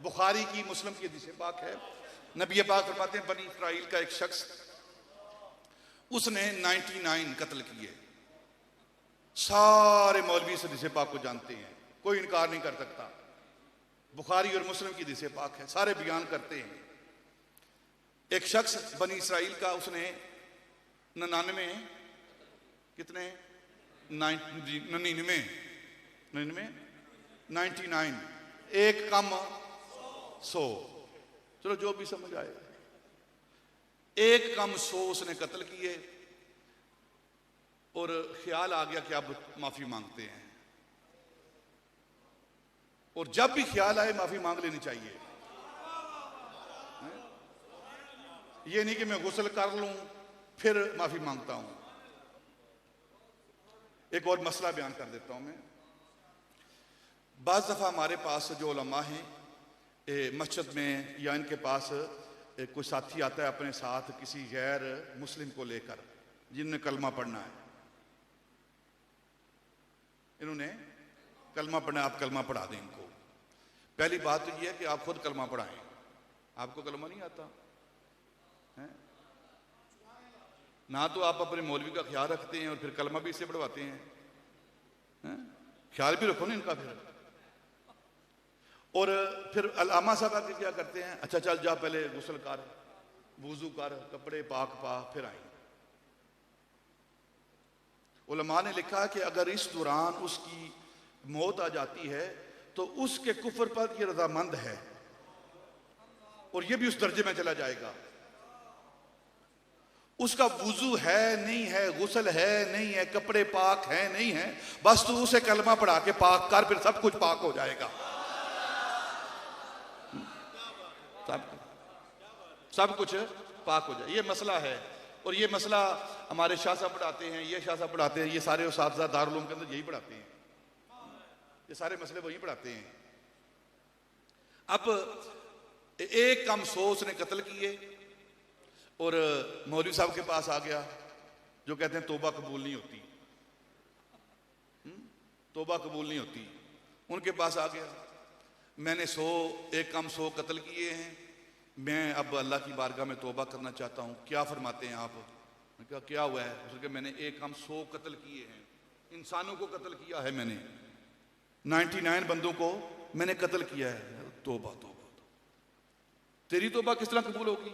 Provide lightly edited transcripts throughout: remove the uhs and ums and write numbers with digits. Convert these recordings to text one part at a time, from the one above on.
बुखारी की, मुस्लिम की हदीस पाक है। नबी पाक फरमाते हैं बनी इस्राइल का एक शख्स, उसने 99 कत्ल किए। सारे मौलवी इस हदीस पाक को जानते हैं, कोई इनकार नहीं कर सकता। बुखारी और मुस्लिम की हदीस पाक है, सारे बयान करते हैं। एक शख्स बनी इस्राइल का, उसने 99 कितने 99 एक कम 100, चलो जो भी समझ आए, एक कम 100 उसने कत्ल किए। और ख्याल आ गया कि अब माफी मांगते हैं। और जब भी ख्याल आए माफी मांग लेनी चाहिए। ये नहीं कि मैं गुस्ल कर लूं फिर माफी मांगता हूं। एक और मसला बयान कर देता हूं मैं। बाज़ दफ़ा हमारे पास जो उलमा हैं मस्जिद में, या इनके पास कोई साथी आता है अपने साथ किसी गैर मुस्लिम को लेकर, जिन्होंने कलमा पढ़ना है, इन्होंने कलमा पढ़ना, आप कलमा पढ़ा दें इनको। पहली बात तो यह है कि आप खुद कलमा पढ़ाएं। आपको कलमा नहीं आता है ना, तो आप अपने मौलवी का ख्याल रखते हैं और फिर कलमा भी इससे पढ़वाते हैं। ख्याल भी रखो ना इनका फिर। और फिर अल्लामा साहब आके क्या करते हैं, अच्छा चल जा पहले गुस्ल कर, वुजू कर, कपड़े पाक पा, फिर आए। उलमा ने लिखा कि अगर इस दौरान उसकी मौत आ जाती है तो उसके कुफर पर यह रजामंद है और यह भी उस दर्जे में चला जाएगा। उसका वुजू है नहीं है, गुस्ल है नहीं है, कपड़े पाक है नहीं है, बस तू उसे कलमा पढ़ा के पाक कर, फिर सब कुछ पाक हो जाएगा। सब कुछ पाक हो जाए, ये मसला है। और ये मसला हमारे शाह साहब पढ़ाते हैं, ये शाह साहब पढ़ाते हैं, ये सारे उस्ताद दारुल उलूम के अंदर यही पढ़ाते हैं, ये सारे मसले वही पढ़ाते हैं। अब एक कम 100 उसने कत्ल किए और मौलवी साहब के पास आ गया, जो कहते हैं तौबा कबूल नहीं होती, तौबा कबूल नहीं होती। उनके पास आ गया, मैंने 100 एक कम 100 कत्ल किए हैं, मैं अब अल्लाह की बारगाह में तौबा करना चाहता हूँ, क्या फरमाते हैं आप? मैंने कहा क्या हुआ है? उसने कहा मैंने एक कम 100 कत्ल किए हैं, इंसानों को कत्ल किया है मैंने, 99 बंदों को मैंने कत्ल किया है। तौबा तौबा, तेरी तौबा किस तरह कबूल होगी?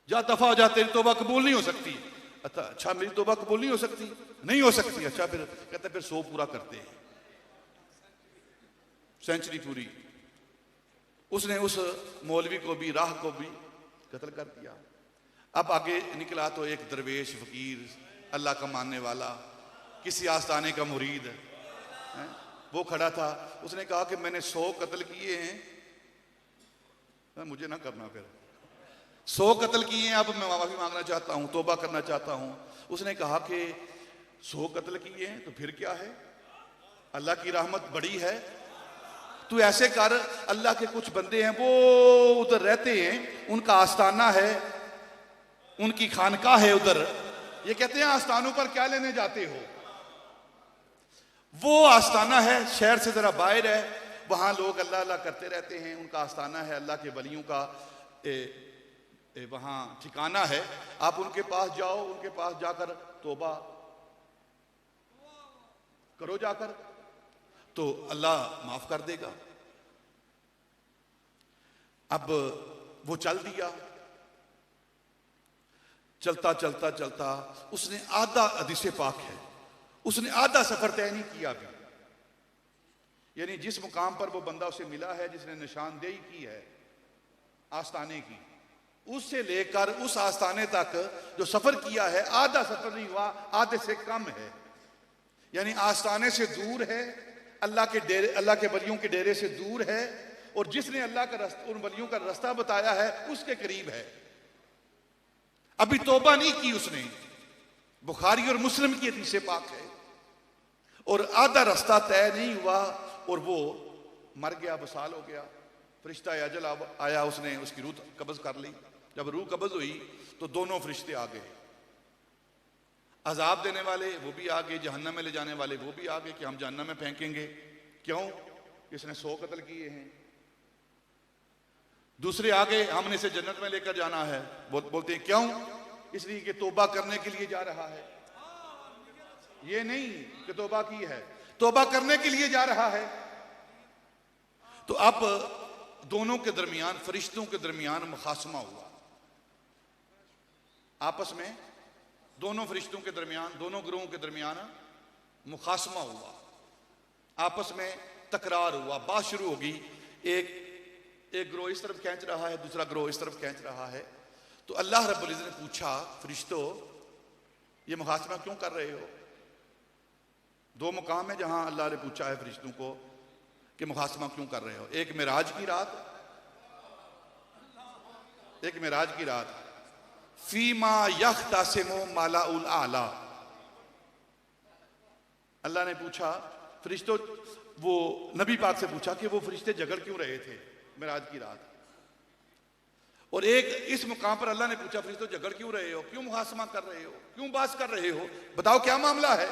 जा दफा हो जा, तेरी तौबा कबूल नहीं हो सकती। अच्छा मेरी तौबा कबूल नहीं हो सकती? नहीं हो सकती। अच्छा फिर कहता फिर 100 पूरा करते हैं, सेंचुरी पूरी। उसने उस मौलवी को भी, राह को भी कत्ल कर दिया। अब आगे निकला तो एक दरवेश फकीर, अल्लाह का मानने वाला, किसी आस्थाने का मुरीद है, वो खड़ा था। उसने कहा कि मैंने 100 कत्ल किए हैं, मुझे ना करना, फिर 100 कत्ल किए हैं, अब मैं माफी मांगना चाहता हूं, तौबा करना चाहता हूं। उसने कहा कि 100 कत्ल किए हैं तो फिर क्या है, अल्लाह की रहमत बड़ी है। तू ऐसे कर, अल्लाह के कुछ बंदे हैं वो उधर रहते हैं, उनका आस्थाना है, उनकी खानका है उधर। ये कहते हैं आस्थानों पर क्या लेने जाते हो? वो आस्थाना है, शहर से जरा बाहर है, वहां लोग अल्लाह अल्लाह करते रहते हैं, उनका आस्थाना है, अल्लाह के वलियों का वहां ठिकाना है। आप उनके पास जाओ, उनके पास जाकर तौबा करो जाकर, तो अल्लाह माफ कर देगा। अब वो चल दिया, चलता चलता चलता उसने आधा, हदीस पाक है, उसने आधा सफर तय नहीं किया अभी। यानी जिस मुकाम पर वो बंदा उसे मिला है, जिसने निशानदेही की है आस्थाने की, उससे लेकर उस आस्थाने तक जो सफर किया है, आधा सफर नहीं हुआ, आधे से कम है। यानी आस्थाने से दूर है, अल्लाह के डेरे, अल्लाह के वलियों के डेरे से दूर है, और जिसने अल्लाह का रास्ता, उन वलियों का रास्ता बताया है, उसके करीब है। अभी तौबा नहीं की उसने। बुखारी और मुस्लिम की हदीस पाक है। और आधा रास्ता तय नहीं हुआ और वो मर गया, वसाल हो गया। फरिश्ता अजल आया, उसने उसकी रूह कब्ज कर ली। जब रूह कब्ज हुई तो दोनों फरिश्ते आ गए, अजाब देने वाले वो भी आ गए, जहन्नम में ले जाने वाले वो भी आ गए कि हम जहन्नम में फेंकेंगे। क्यों? इसने 100 कत्ल किए हैं। दूसरे आगे हमने इसे जन्नत में लेकर जाना है, बोलते हैं क्यों? इसलिए कि तौबा करने के लिए जा रहा है। ये नहीं कि तौबा की है, तौबा करने के लिए जा रहा है। तो अब दोनों के दरमियान, फरिश्तों के दरमियान मुखासमा हुआ, आपस में दोनों फरिश्तों के दरमियान, दोनों ग्रोहों के दरमियान मुखासमा हुआ, आपस में तकरार हुआ, बात शुरू होगी। एक ग्रोह इस तरफ खींच रहा है, दूसरा ग्रोह इस तरफ खींच रहा है। तो अल्लाह रब्बुल इज्जत ने पूछा, फरिश्तों ये मुखासमा क्यों कर रहे हो? दो मुकाम है जहां अल्लाह ने पूछा है फरिश्तों को कि मुखासमा क्यों कर रहे हो। एक मिराज की रात, एक मिराज की रात, फीमा यख्तासिमु मालाउल आला। अल्लाह ने पूछा फरिश्तों, वो नबी पाक से पूछा कि वो फरिश्ते झगड़ क्यों रहे थे मिराज की रात। और एक इस मुकाम पर अल्लाह ने पूछा फरिश्तों झगड़ क्यों रहे हो, क्यों मुहासमा कर रहे हो, क्यों बात कर रहे हो, बताओ क्या मामला है।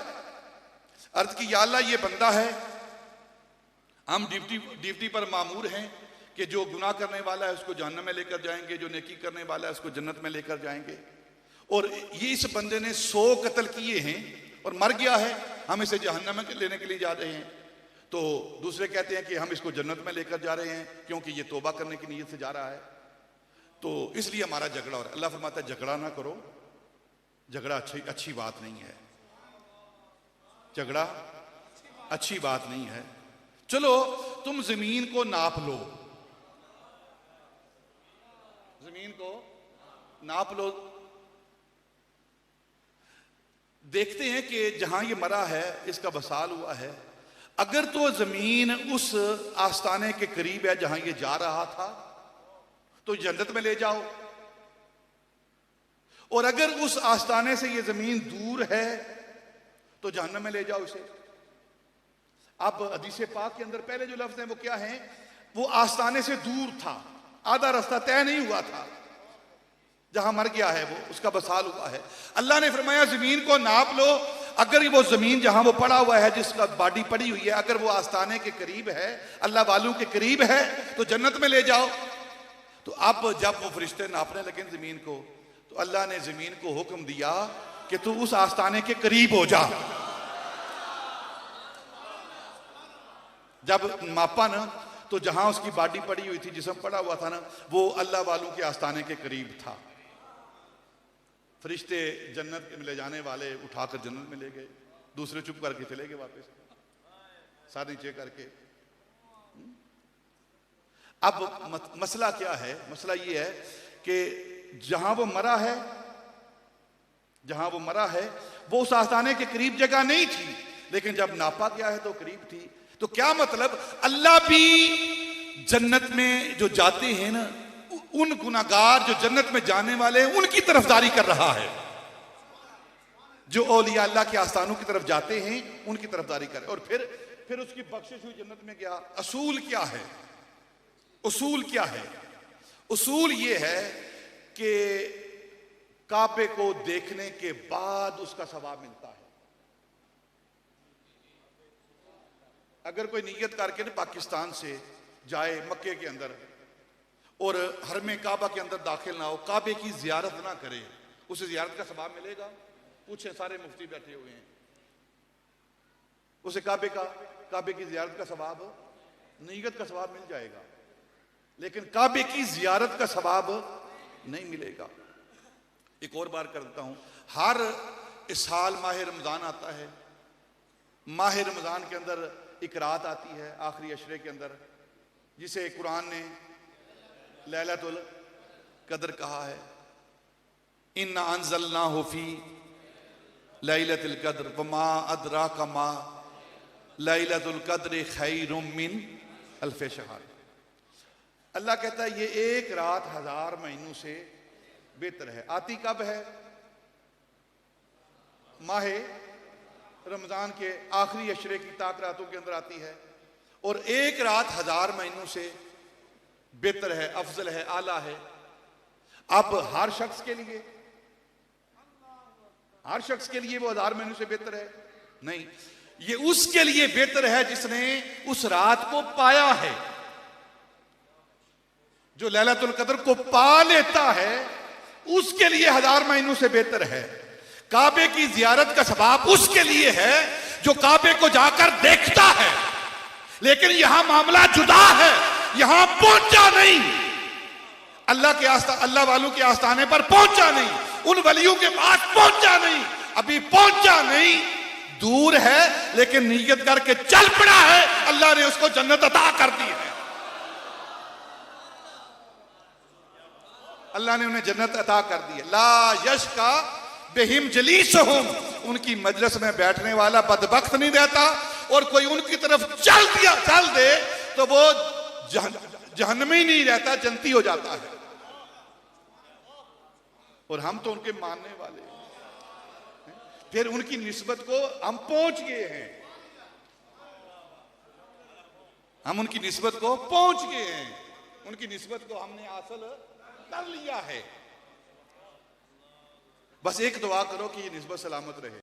अर्ज की या अल्लाह ये बंदा है, हम ड्यूटी पर मामूर हैं कि जो गुनाह करने वाला है उसको जहन्नम में लेकर जाएंगे, जो नेकी करने वाला है उसको जन्नत में लेकर जाएंगे। और ये इस बंदे ने 100 कत्ल किए हैं और मर गया है, हम इसे जहन्नम में लेने के लिए जा रहे हैं। तो दूसरे कहते हैं कि हम इसको जन्नत में लेकर जा रहे हैं क्योंकि ये तौबा करने की नीयत से जा रहा है, तो इसलिए हमारा झगड़ा हो रहा है। अल्लाह फरमाता है झगड़ा ना करो, झगड़ा अच्छी बात नहीं है, झगड़ा अच्छी बात नहीं है। चलो तुम जमीन को नाप लो, जमीन को नाप लो, देखते हैं कि जहां ये मरा है इसका बसाल हुआ है, अगर तो जमीन उस आस्ताने के करीब है जहां ये जा रहा था तो जन्नत में ले जाओ, और अगर उस आस्ताने से ये जमीन दूर है तो जहन्नम में ले जाओ इसे। अब हदीस पाक के अंदर पहले जो लफ्ज हैं वो क्या हैं? वो आस्ताने से दूर था, आधा रास्ता तय नहीं हुआ था, जहां मर गया है वो उसका बसाल हुआ है। अल्लाह ने फरमाया जमीन को नाप लो, अगर वो जमीन जहां वो पड़ा हुआ है, जिसका बॉडी पड़ी हुई है, अगर वो आस्ताने के करीब है, अल्लाह वालों के करीब है, तो जन्नत में ले जाओ। तो अब जब वो फरिश्ते नापने लगे जमीन को, तो अल्लाह ने जमीन को हुक्म दिया कि तू उस आस्ताने के करीब हो जा। जब मापा ना, तो जहां उसकी बॉडी पड़ी हुई थी, जिस्म पड़ा हुआ था ना, वो अल्लाह वालों के आस्ताने के करीब था। फरिश्ते जन्नत में ले जाने वाले उठाकर जन्नत में ले गए, दूसरे चुप करके चले गए वापस, सारे नीचे करके। अब मसला क्या है? मसला ये है कि जहां वो मरा है, जहां वो मरा है वो उस आस्ताने के करीब जगह नहीं थी, लेकिन जब नापा गया है तो करीब थी। तो क्या मतलब? अल्लाह भी जन्नत में जो जाते हैं ना, उन गुनाहगार जो जन्नत में जाने वाले हैं उनकी तरफदारी कर रहा है। जो औलिया अल्लाह के आस्थानों की तरफ जाते हैं उनकी तरफदारी करे, और फिर उसकी बख्शिश हुई, जन्नत में गया। असूल क्या है? उसूल क्या है? उसूल ये है कि काबे को देखने के बाद उसका सवाब मिलता है। अगर कोई नियत करके ना पाकिस्तान से जाए मक्के के अंदर और हरमे काबा के अंदर दाखिल ना हो, काबे की जियारत ना करे, उसे जियारत का सवाब मिलेगा? पूछे, सारे मुफ्ती बैठे हुए हैं, उसे काबे की जियारत का सवाब, नियत का सवाब मिल जाएगा, लेकिन काबे की जियारत का सवाब नहीं मिलेगा। एक और बार कर देता हूं, हर इस साल माह रमजान आता है, माह रमजान के अंदर एक रात आती है आखिरी अशरे के अंदर, जिसे कुरान ने लैलतुल कद्र कहा है। इन्ना अंज़लनाहु फी लैलतुल कद्र वमा अदराका मा लैलतुल कद्र खैरुम मिन अल्फ शहर। अल्लाह कहता है ये एक रात 1000 महीनों से बेहतर है। आती कब है? माहे रमजान के आखिरी अशरे की ताक रातों के अंदर आती है, और एक रात 1000 महीनों से बेहतर है, अफजल है, आला है। अब हर शख्स के लिए वो 1000 महीनों से बेहतर है? नहीं, ये उसके लिए बेहतर है जिसने उस रात को पाया है। जो लैलतुल कद्र को पा लेता है उसके लिए 1000 महीनों से बेहतर है। काबे की जियारत का सवाब उसके लिए है जो काबे को जाकर देखता है। लेकिन यहां मामला जुदा है, यहां पहुंचा नहीं, अल्लाह वालों के आस्थाने पर पहुंचा नहीं, उन वलियों के पास पहुंचा नहीं, अभी पहुंचा नहीं, दूर है, लेकिन नीयत करके चल पड़ा है, अल्लाह ने उसको जन्नत अता कर दी है। अल्लाह ने उन्हें जन्नत अता कर दी है। ला यशका बेहिम जलीसहुम, उनकी मजलिस में बैठने वाला बदबख्त नहीं रहता, और कोई उनकी तरफ चल दे तो वो जहन्नमी नहीं रहता, जन्नती हो जाता है। और हम तो उनके मानने वाले हैं, फिर उनकी निस्बत को हम पहुंच गए हैं, हम उनकी निस्बत को पहुंच गए हैं, उनकी निस्बत को हमने हासिल कर लिया है। बस एक दुआ करो कि ये निस्बत सलामत रहे।